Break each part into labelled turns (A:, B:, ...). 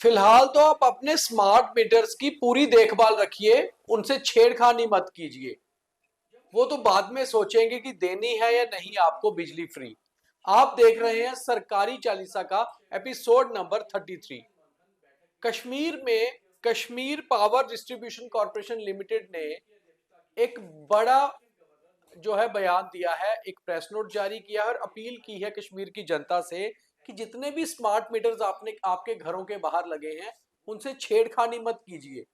A: फिलहाल तो आप अपने स्मार्ट मीटर्स की पूरी देखभाल रखिए, उनसे छेड़खानी मत कीजिए। वो तो बाद में सोचेंगे कि देनी है या नहीं आपको बिजली फ्री। आप देख रहे हैं सरकारी चालीसा का एपिसोड नंबर 33। कश्मीर में Kashmir power distribution corporation limited ने एक बड़ा जो है बयान दिया है, एक प्रेस नोट जारी किया है और अपील की है कश्मीर की जनता से कि जितने भी स्मार्ट मीटर्स आपने आपके घरों के बाहर लगे हैं उनसे छेड़खानी मत कीजिए।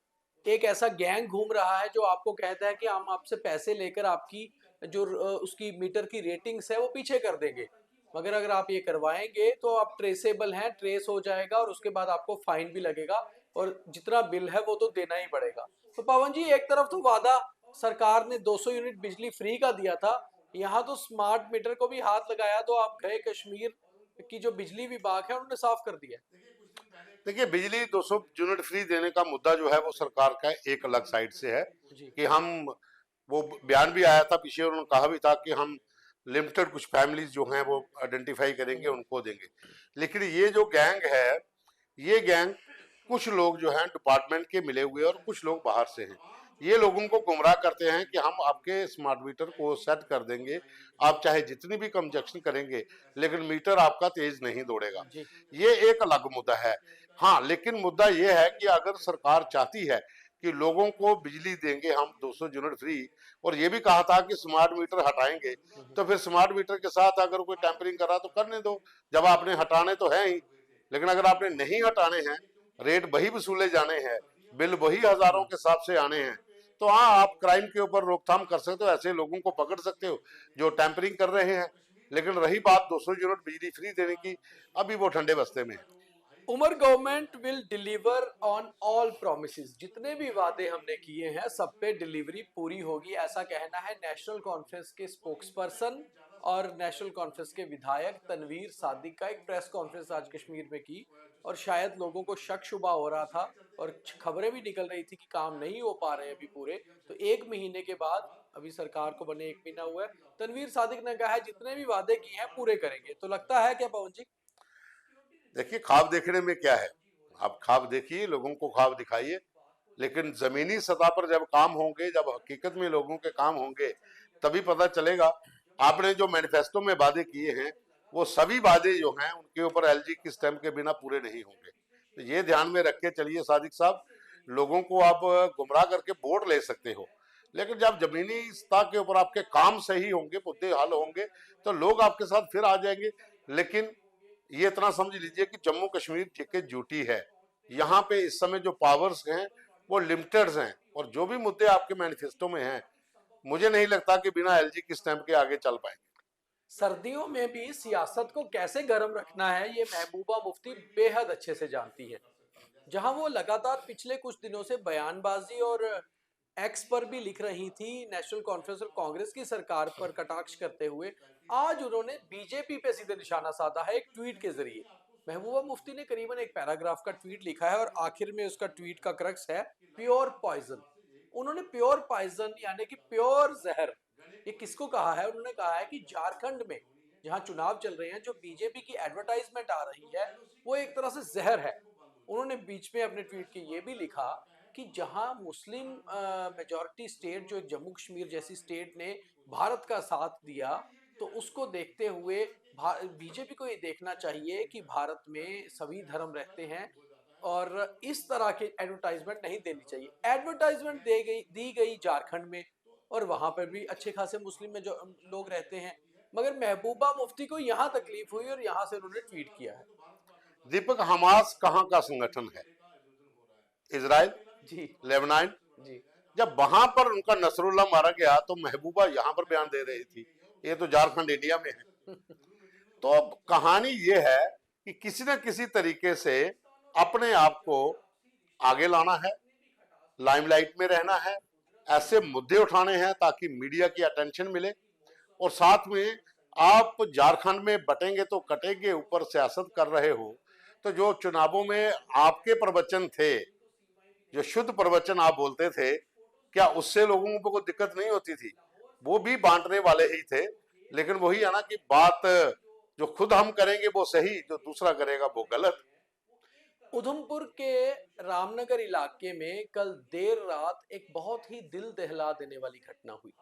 A: एक ऐसा गैंग घूम रहा है जो आपको कहता है कि हम आपसे पैसे लेकर आपकी जो उसकी मीटर की रेटिंग्स है वो पीछे कर देंगे, मगर अगर आप ये करवाएंगे तो आप ट्रेसेबल हैं, ट्रेस हो जाएगा और उसके बाद आपको फाइन भी लगेगा और जितना बिल है वो तो देना ही पड़ेगा। तो पवन जी, एक तरफ तो वादा सरकार ने 200 यूनिट बिजली फ्री का दिया था, यहाँ तो स्मार्ट मीटर को भी हाथ लगाया तो आप गए कश्मीर की जो बिजली विभाग है उन्होंने साफ कर दिया।
B: देखिए, बिजली 200 यूनिट फ्री देने का मुद्दा जो है वो सरकार का एक अलग साइड से है
A: जी।
B: कि हम, वो बयान भी आया था पीछे, उन्होंने कहा भी था कि हम लिमिटेड कुछ फैमिलीज जो हैं वो आइडेंटिफाई करेंगे, उनको देंगे। लेकिन ये जो गैंग है, ये गैंग, कुछ लोग जो हैं डिपार्टमेंट के मिले हुए और कुछ लोग बाहर से हैं। ये लोगों को गुमराह करते हैं कि हम आपके स्मार्ट मीटर को सेट कर देंगे, आप चाहे जितनी भी कंजक्शन करेंगे लेकिन मीटर आपका तेज नहीं दौड़ेगा।
A: जी।
B: ये एक अलग मुद्दा है। हाँ, लेकिन मुद्दा ये है कि अगर सरकार चाहती है कि लोगों को बिजली देंगे हम 200 यूनिट फ्री, और ये भी कहा था कि स्मार्ट मीटर हटाएंगे, तो फिर स्मार्ट मीटर के साथ अगर कोई टैंपरिंग कर रहा तो करने दो, जब आपने हटाने तो है ही। लेकिन अगर आपने नहीं हटाने हैं, रेट वही वसूले जाने हैं, बिल वही हजारों के हिसाब से आने हैं, तो हाँ, आप क्राइम के ऊपर रोकथाम कर सकते हो, ऐसे लोगों को पकड़ सकते हो जो टैंपरिंग कर रहे हैं। लेकिन रही बात 200 यूनिट बिजली फ्री देने की, अभी वो ठंडे बस्ते में है।
A: Umar government will deliver on all promises, जितने भी वादे हमने किए हैं सब पे डिलीवरी पूरी होगी, ऐसा कहना है नेशनल कॉन्फ्रेंस के स्पोक्स पर्सन और नेशनल कॉन्फ्रेंस के विधायक तनवीर सादिक का एक प्रेस कॉन्फ्रेंस आज कश्मीर में की। और शायद लोगों को शक शुबा हो रहा था और खबरें भी निकल रही थी कि काम नहीं हो पा रहे हैं अभी पूरे, तो एक महीने के बाद, अभी सरकार को बने एक महीना हुआ है, तनवीर सादिक ने कहा है जितने भी वादे किए हैं पूरे करेंगे। तो लगता है क्या पवन जी?
B: देखिए, ख्वाब देखने में क्या है, आप ख्वाब देखिए, लोगों को ख्वाब दिखाइए, लेकिन जमीनी सतह पर जब काम होंगे, जब हकीकत में लोगों के काम होंगे, तभी पता चलेगा। आपने जो मैनिफेस्टो में वादे किए हैं, वो सभी वादे जो हैं उनके ऊपर एलजी की स्टैंप के बिना पूरे नहीं होंगे। तो ये ध्यान में रख के चलिए सादिक साहब। लोगों को आप गुमराह करके वोट ले सकते हो, लेकिन जब जमीनी सतह के ऊपर आपके काम सही होंगे, मुद्दे हल होंगे, तो लोग आपके साथ फिर आ जाएंगे। लेकिन ये इतना समझ लीजिए कि जम्मू कश्मीर ठीक ड्यूटी है, यहाँ पे इस समय जो पावर्स हैं वो लिमिटेड हैं, और जो भी मुद्दे आपके मैनिफेस्टो में हैं, मुझे नहीं लगता कि बिना एलजी की स्टैंप के आगे चल पाएंगे।
A: सर्दियों में भी सियासत को कैसे गर्म रखना है ये महबूबा मुफ्ती बेहद अच्छे से जानती है। जहां वो लगातार पिछले कुछ दिनों से बयानबाजी और एक्स पर भी लिख रही थी नेशनल कॉन्फ्रेंस और कांग्रेस की सरकार पर कटाक्ष करते हुए, आज उन्होंने बीजेपी पे सीधे निशाना साधा है एक ट्वीट के जरिए। महबूबा मुफ्ती ने करीबन एक पैराग्राफ का ट्वीट लिखा है और आखिर में उसका ट्वीट का क्रक्स है प्योर पॉइजन। उन्होंने प्योर पॉइजन यानी कि प्योर जहर, ये किसको कहा है? उन्होंने कहा है कि झारखंड में जहां चुनाव चल रहे हैं, जो बीजेपी की एडवर्टाइजमेंट आ रही है वो एक तरह से जहर है। उन्होंने बीच में अपने ट्वीट के ये भी लिखा कि जहां मुस्लिम मेजॉरिटी स्टेट जो जम्मू कश्मीर जैसी स्टेट ने भारत का साथ दिया, तो उसको देखते हुए बीजेपी को ये देखना चाहिए कि भारत में सभी धर्म रहते हैं और इस तरह की एडवर्टाइजमेंट नहीं देनी चाहिए। एडवर्टाइजमेंट दी गई झारखंड में और वहां पर भी अच्छे खासे मुस्लिम में जो लोग रहते हैं, मगर महबूबा मुफ्ती को यहाँ तकलीफ हुई और यहाँ से उन्होंने ट्वीट किया है।
B: दीपक, हमास कहाँ का संगठन है? इसराइल,
A: जी।
B: लेबनान।
A: जी।
B: जब वहां पर उनका नसरुल्लाह मारा गया तो महबूबा यहाँ पर बयान दे रही थी, ये तो झारखंड इंडिया में है। तो अब कहानी ये है कि किसी न किसी तरीके से अपने आप को आगे लाना है, लाइमलाइट में रहना है, ऐसे मुद्दे उठाने हैं ताकि मीडिया की अटेंशन मिले। और साथ में आप झारखंड में बटेंगे तो कटेंगे, ऊपर सियासत कर रहे हो, तो जो चुनावों में आपके प्रवचन थे, जो शुद्ध प्रवचन आप बोलते थे, क्या उससे लोगों को कोई दिक्कत नहीं होती थी? वो भी बांटने वाले ही थे। लेकिन वही है ना कि बात, जो खुद हम करेंगे वो सही, जो दूसरा करेगा वो गलत।
A: उधमपुर के रामनगर इलाके में कल देर रात एक बहुत ही दिल दहला देने वाली घटना हुई।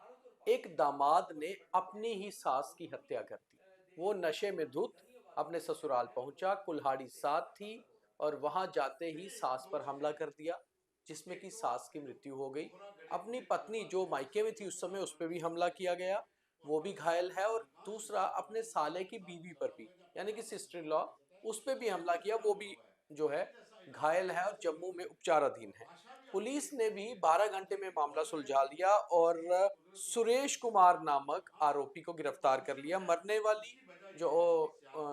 A: एक दामाद ने अपनी ही सास की हत्या कर दी। वो नशे में धुत अपने ससुराल पहुंचा, कुल्हाड़ी साथ थी और वहां जाते ही सास पर हमला कर दिया, जिसमें कि सास की मृत्यु हो गई। अपनी पत्नी जो मायके में थी उस समय उस पर भी हमला किया गया, वो भी घायल है। और दूसरा अपने साले की बीवी पर भी, यानी कि सिस्टर इन लॉ, उस पे भी हमला किया, वो भी जो है घायल है और जम्मू में उपचाराधीन है। पुलिस ने भी 12 घंटे में मामला सुलझा लिया और सुरेश कुमार नामक आरोपी को गिरफ्तार कर लिया। मरने वाली जो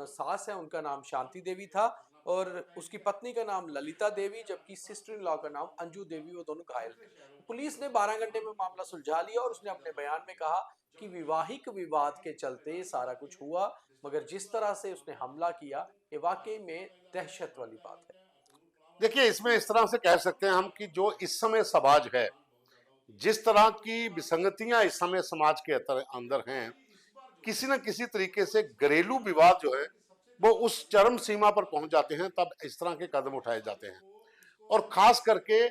A: सास है उनका नाम शांति देवी था और उसकी पत्नी का नाम ललिता देवी, जबकि सिस्टर इन लॉ का नाम अंजू देवी। वो दोनों घायल थे। पुलिस ने 12 घंटे में मामला सुलझा लिया और उसने अपने बयान में कहा कि विवाहिक विवाद के चलते सारा कुछ हुआ, मगर जिस तरह से उसने हमला किया ये वाकई में दहशत वाली बात है।
B: देखिए, इसमें इस तरह से कह सकते हैं हम कि जो इस समय समाज है, जिस तरह की विसंगतियां इस समय समाज के अंदर हैं, किसी न किसी तरीके से घरेलू विवाद जो है वो उस चरम सीमा पर पहुंच जाते हैं, तब इस तरह के कदम उठाए जाते हैं। और खास करके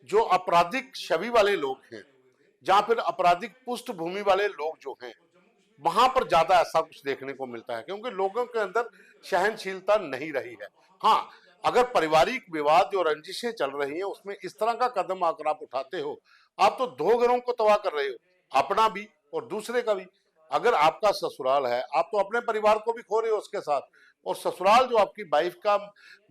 B: जो आपराधिक छवि वाले लोग हैं, जहां फिर आपराधिक पृष्ठभूमि वाले लोग जो हैं, वहां पर ज्यादा ऐसा कुछ देखने को मिलता है, क्योंकि लोगों के अंदर सहनशीलता नहीं रही है। हाँ, अगर पारिवारिक विवाद जो रंजिशें चल रही हैं उसमें इस तरह का कदम अगर आप उठाते हो, आप तो दो घरों को तबाह कर रहे हो, अपना भी और दूसरे का भी। अगर आपका ससुराल है, आप तो अपने परिवार को भी खो रहे हो उसके साथ, और ससुराल जो आपकी वाइफ का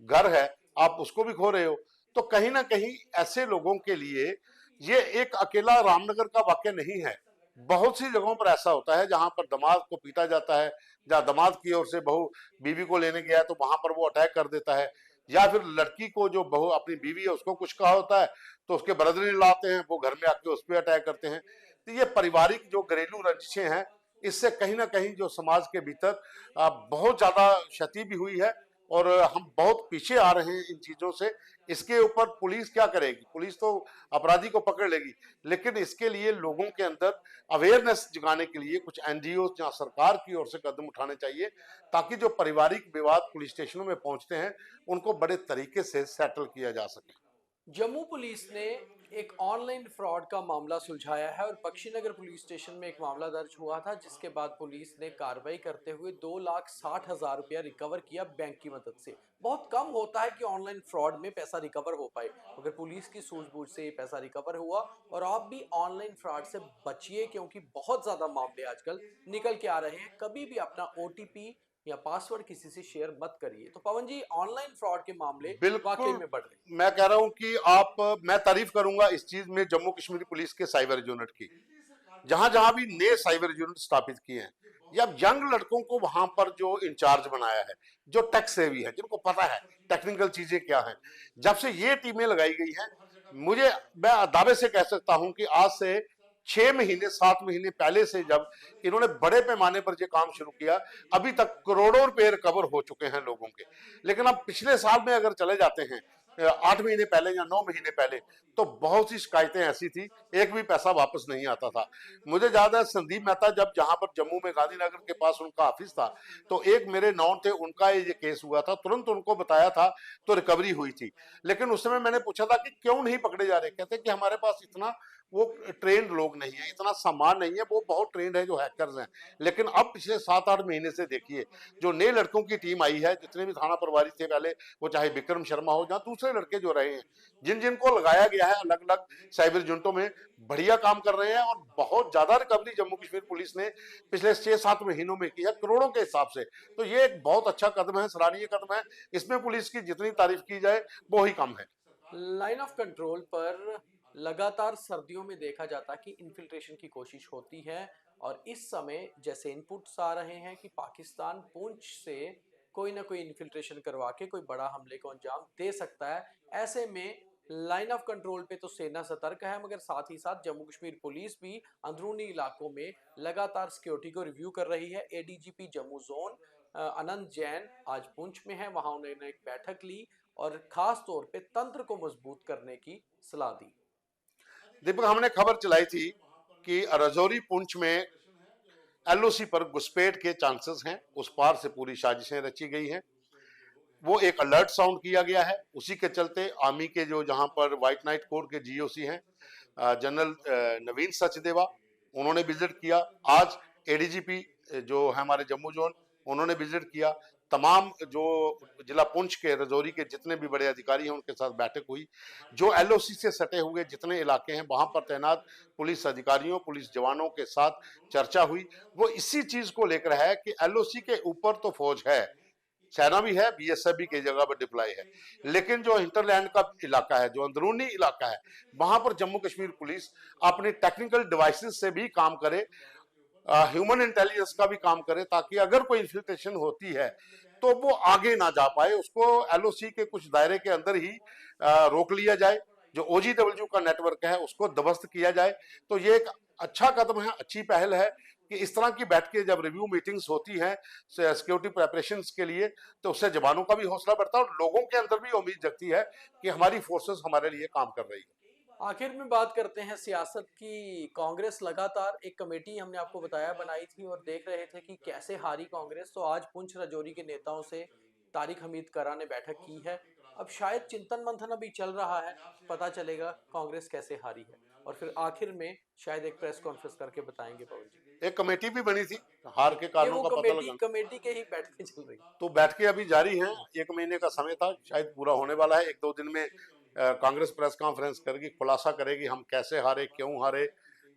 B: घर है आप उसको भी खो रहे हो। तो कहीं ना कहीं ऐसे लोगों के लिए ये एक अकेला रामनगर का वाक्य नहीं है। बहुत सी जगहों पर ऐसा होता है जहां पर दामाद को पीटा जाता है, जहां दामाद की ओर से बहू बीवी को लेने गया है तो वहां पर वो अटैक कर देता है, या फिर लड़की को जो बहू अपनी बीवी है उसको कुछ कहा होता है तो उसके ब्रदर इन लाते हैं, वो घर में आके उस पर अटैक करते हैं। तो ये पारिवारिक जो घरेलू रंजिशें हैं, इससे कहीं ना कहीं जो समाज के भीतर बहुत ज्यादा क्षति भी हुई है, और हम बहुत पीछे आ रहे हैं इन चीजों से। इसके ऊपर पुलिस क्या करेगी? पुलिस तो अपराधी को पकड़ लेगी, लेकिन इसके लिए लोगों के अंदर अवेयरनेस जगाने के लिए कुछ एनजीओ या सरकार की ओर से कदम उठाने चाहिए, ताकि जो पारिवारिक विवाद पुलिस स्टेशनों में पहुंचते हैं उनको बड़े तरीके से सेटल किया जा सके।
A: जम्मू पुलिस ने एक ऑनलाइन फ्रॉड का मामला सुलझाया है और बख्शीनगर पुलिस स्टेशन में एक मामला दर्ज हुआ था, जिसके बाद पुलिस ने कार्रवाई करते हुए 2,60,000 रुपया रिकवर किया बैंक की मदद से। बहुत कम होता है कि ऑनलाइन फ्रॉड में पैसा रिकवर हो पाए, मगर पुलिस की सूझबूझ से ये पैसा रिकवर हुआ। और आप भी ऑनलाइन फ्रॉड से बचिए, क्योंकि बहुत ज्यादा मामले आजकल निकल के आ रहे हैं। कभी भी अपना ओटीपी या पासवर्ड किसी से शेयर मत करिए। तो पवन जी, ऑनलाइन फ्रॉड के मामले वाकई
B: बिल्कुल,
A: में बढ़ रहे हैं।
B: मैं कह रहा हूं कि आप, मैं तारीफ करूंगा इस चीज में जम्मू कश्मीर पुलिस के साइबर यूनिट की, जहां जहां भी नए साइबर यूनिट स्थापित किए हैं, या यंग लड़कों को वहां पर जो इंचार्ज बनाया है, जो टेक सेवी है, जिनको पता है टेक्निकल चीजें क्या हैं, जब से ये टीमें लगाई गई हैं, मुझे, मैं दावे से कह सकता हूं कि आज से 6 महीने 7 महीने पहले से जब इन्होंने बड़े पैमाने पर ये काम शुरू किया, अभी तक करोड़ों रुपए रिकवर हो चुके हैं लोगों के। लेकिन अब पिछले साल में अगर चले जाते हैं, 8 महीने पहले या 9 महीने पहले, तो बहुत सी शिकायतें ऐसी थी, एक भी पैसा वापस नहीं आता था। मुझे याद है संदीप मेहता जब जहां पर जम्मू में गांधीनगर के पास उनका ऑफिस था, तो एक मेरे नॉन थे, उनका ये केस हुआ था, तुरंत उनको बताया था तो रिकवरी हुई थी। लेकिन उस समय मैंने पूछा था कि क्यों नहीं पकड़े जा रहे, कहते कि हमारे पास इतना वो ट्रेंड लोग नहीं है, इतना सामान नहीं है, वो बहुत ट्रेंड है जो हैकर्स हैं। लेकिन अब पिछले 7-8 महीने से देखिए, जो नए लड़कों की टीम आई है, जितने भी थाना प्रभारी थे पहले, वो चाहे विक्रम शर्मा हो या दूसरे लड़के जो रहे हैं, जिन जिनको लगाया गया है अलग अलग साइबर यूनिटों में, बढ़िया काम कर रहे हैं। और बहुत ज्यादा रिकवरी जम्मू कश्मीर पुलिस ने पिछले 6-7 महीनों में की है, करोड़ों के हिसाब से। तो ये एक बहुत अच्छा कदम है, सराहनीय कदम है। इसमें पुलिस की जितनी तारीफ की जाए वो ही कम है।
A: लाइन ऑफ कंट्रोल पर लगातार सर्दियों में देखा जाता है कि इन्फिल्ट्रेशन की कोशिश होती है। और इस समय जैसे इनपुट्स आ रहे हैं कि पाकिस्तान पुंछ से कोई ना कोई इन्फिल्ट्रेशन करवा के कोई बड़ा हमले को अंजाम दे सकता है। ऐसे में लाइन ऑफ कंट्रोल पे तो सेना सतर्क है, मगर साथ ही साथ जम्मू कश्मीर पुलिस भी अंदरूनी इलाकों में लगातार सिक्योरिटी को रिव्यू कर रही है। एडीजीपी जम्मू जोन अनंत जैन आज पुंछ में है, वहां उन्होंने एक बैठक ली और खास तौर पे तंत्र को मजबूत करने की सलाह दी।
B: दीपक, हमने खबर चलाई थी कि राजौरी पुंछ में एलओसी पर घुसपैठ के चांसेस हैं, उस पार से पूरी साजिशें रची गई हैं। वो एक अलर्ट साउंड किया गया है। उसी के चलते आर्मी के जो जहां पर व्हाइट नाइट कोर के जीओसी हैं, जनरल नवीन सचदेवा, उन्होंने विजिट किया। आज एडीजीपी जो है हमारे जम्मू जोन, उन्होंने विजिट किया। तमाम जो जिला पुंछ के रजौरी के जितने भी बड़े अधिकारी हैं उनके साथ बैठक हुई। जो एलओसी से सटे हुए जितने इलाके हैं वहां पर तैनात पुलिस अधिकारियों, पुलिस जवानों के साथ चर्चा हुई। वो इसी चीज को लेकर है कि एलओसी के ऊपर तो फौज है, सेना भी है, बीएसएफ भी कई जगह पर डिप्लॉय है, लेकिन जो इंटरलैंड का इलाका है, जो अंदरूनी इलाका है, वहां पर जम्मू कश्मीर पुलिस अपने टेक्निकल डिवाइसेस से भी काम करे, ह्यूमन इंटेलिजेंस का भी काम करे, ताकि अगर कोई इन्फिल्ट्रेशन होती है तो वो आगे ना जा पाए, उसको एलओसी के कुछ दायरे के अंदर ही रोक लिया जाए। जो ओजीडब्ल्यू का नेटवर्क है उसको ध्वस्त किया जाए। तो ये एक अच्छा कदम है, अच्छी पहल है कि इस तरह की बैठकें जब रिव्यू मीटिंग्स होती हैं सिक्योरिटी प्रिपरेशंस के लिए, तो उससे जवानों का भी हौसला बढ़ता है और लोगों के अंदर भी उम्मीद जगती है कि हमारी फोर्सेस हमारे लिए काम कर रही है।
A: आखिर में बात करते हैं सियासत की। कांग्रेस लगातार एक कमेटी हमने आपको बताया बनाई थी और देख रहे थे कि कैसे हारी कांग्रेस। तो आज पुंछ राजौरी के नेताओं से तारिक हमीद करा ने बैठक की है। अब शायद चिंतन मंथन अभी चल रहा है, पता चलेगा कांग्रेस कैसे हारी है और फिर आखिर में शायद एक प्रेस कॉन्फ्रेंस करके बताएंगे पवन जी।
B: एक कमेटी भी बनी थी हार के
A: ये
B: कारणों
A: वो
B: का पता
A: कमेटी
B: लगाना।
A: कमेटी के ही बैठकें चल रही।
B: तो बैठकें अभी जारी हैं, 1 महीने का समय था, शायद पूरा होने वाला है। 1-2 दिन में कांग्रेस प्रेस कॉन्फ्रेंस करेगी, खुलासा करेगी हम कैसे हारे, क्यों हारे।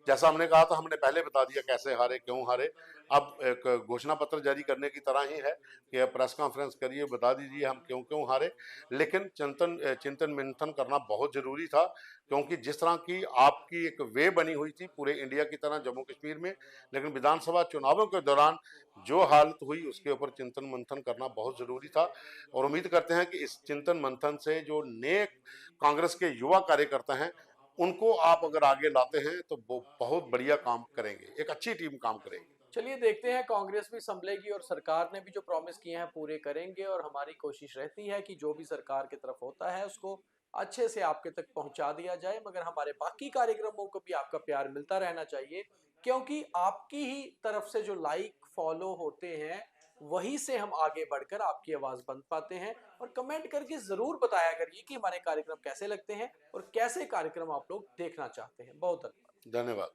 B: जैसा हमने कहा था, हमने पहले बता दिया कैसे हारे, क्यों हारे। अब एक घोषणा पत्र जारी करने की तरह ही है कि प्रेस कॉन्फ्रेंस करिए, बता दीजिए हम क्यों क्यों हारे। लेकिन चिंतन मंथन करना बहुत जरूरी था, क्योंकि जिस तरह की आपकी एक वे बनी हुई थी पूरे इंडिया की तरह जम्मू कश्मीर में, लेकिन विधानसभा चुनावों के दौरान जो हालत हुई उसके ऊपर चिंतन मंथन करना बहुत जरूरी था। और उम्मीद करते हैं कि इस चिंतन मंथन से जो नेक कांग्रेस के युवा कार्यकर्ता हैं उनको आप अगर आगे लाते हैं तो वो बहुत बढ़िया काम करेंगे, एक अच्छी टीम काम करेगी।
A: चलिए देखते हैं, कांग्रेस भी संभलेगी और सरकार ने भी जो प्रॉमिस किए हैं पूरे करेंगे। और हमारी कोशिश रहती है कि जो भी सरकार की तरफ होता है उसको अच्छे से आपके तक पहुंचा दिया जाए। मगर हमारे बाकी कार्यक्रमों को भी आपका प्यार मिलता रहना चाहिए, क्योंकि आपकी ही तरफ से जो लाइक फॉलो होते हैं वहीं से हम आगे बढ़कर आपकी आवाज बन पाते हैं। और कमेंट करके जरूर बताया करिए कि हमारे कार्यक्रम कैसे लगते हैं और कैसे कार्यक्रम आप लोग देखना चाहते हैं। बहुत धन्यवाद।
B: धन्यवाद।